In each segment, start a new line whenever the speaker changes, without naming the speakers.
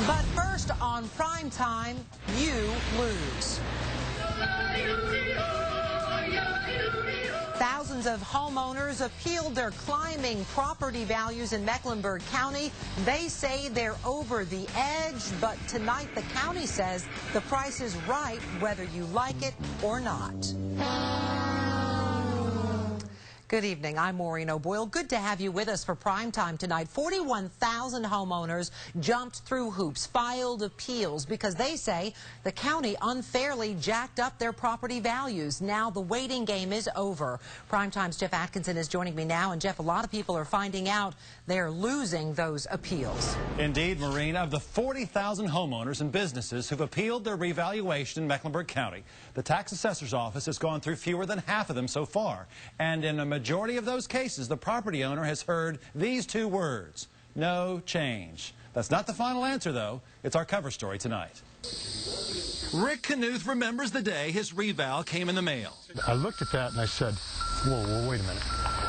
But first on Prime Time, you lose. Thousands of homeowners appealed their climbing property values in Mecklenburg County. They say they're over the edge, but tonight the county says the price is right whether you like it or not. Good evening. I'm Maureen O'Boyle. Good to have you with us for Prime Time tonight. 41,000 homeowners jumped through hoops, filed appeals because they say the county unfairly jacked up their property values. Now the waiting game is over. Prime Time's Jeff Atkinson is joining me now. And Jeff, a lot of people are finding out they're losing those appeals.
Indeed, Maureen. Of the 40,000 homeowners and businesses who've appealed their revaluation in Mecklenburg County, the tax assessor's office has gone through fewer than half of them so far. And in a majority of those cases, the property owner has heard these two words: no change. That's not the final answer, though. It's our cover story tonight. Rick Knuth remembers the day his reval came in the mail.
I looked at that and I said, whoa, wait a minute.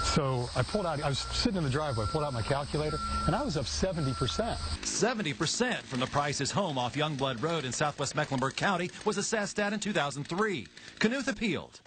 So I pulled out, I was sitting in the driveway, I pulled out my calculator, and I was up 70%.
70% from the price his home off Youngblood Road in southwest Mecklenburg County was assessed at in 2003. Knuth appealed.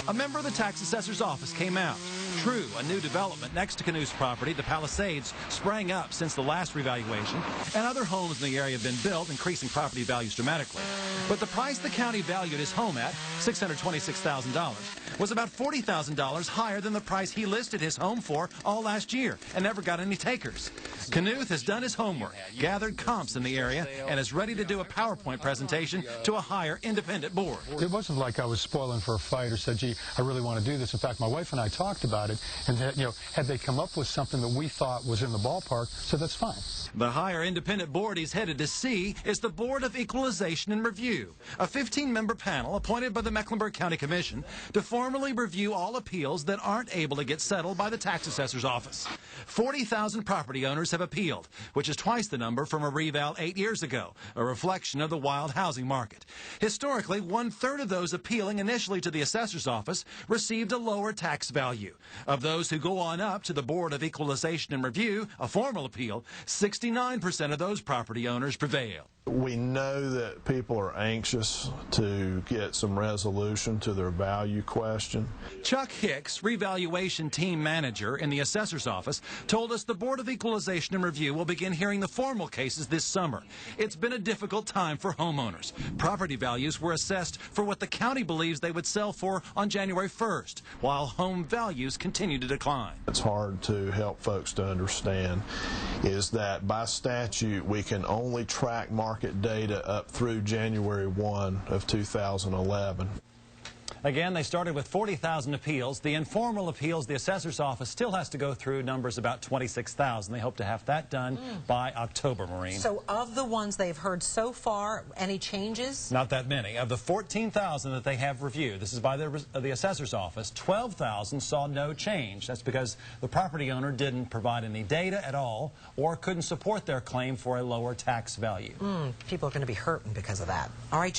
A member of the tax assessor's office came out. True, a new development next to Knuth's property, the Palisades, sprang up since the last revaluation, and other homes in the area have been built, increasing property values dramatically. But the price the county valued his home at, $626,000, was about $40,000 higher than the price he listed his home for all last year and never got any takers. Knuth has done his homework, gathered comps in the area, and is ready to do a PowerPoint presentation to a higher independent board.
It wasn't like I was spoiling for a fight or said, gee, I really want to do this. In fact, my wife and I talked about it, and had they come up with something that we thought was in the ballpark, so that's fine.
The higher independent board he's headed to see is the Board of Equalization and Review, a 15-member panel appointed by the Mecklenburg County Commission to formally review all appeals that aren't able to get settled by the tax assessor's office. 40,000 property owners have appealed, which is twice the number from a reval 8 years ago, a reflection of the wild housing market. Historically, 1/3 of those appealing initially to the assessor's office received a lower tax value. Of those who go on up to the Board of Equalization and Review, a formal appeal, 69% of those property owners prevail.
We know that people are anxious to get some resolution to their value question.
Chuck Hicks, revaluation team manager in the assessor's office, told us the Board of Equalization and Review will begin hearing the formal cases this summer. It's been a difficult time for homeowners. Property values were assessed for what the county believes they would sell for on January 1st, while home values continue to decline.
It's hard to help folks to understand is that by statute we can only track market data up through January 1 of 2011.
Again, they started with 40,000 appeals. The informal appeals, the assessor's office still has to go through numbers about 26,000. They hope to have that done by October, Maureen.
So of the ones they've heard so far, any changes?
Not that many. Of the 14,000 that they have reviewed, this is by the assessor's office, 12,000 saw no change. That's because the property owner didn't provide any data at all or couldn't support their claim for a lower tax value.
People are going to be hurting because of that. All right.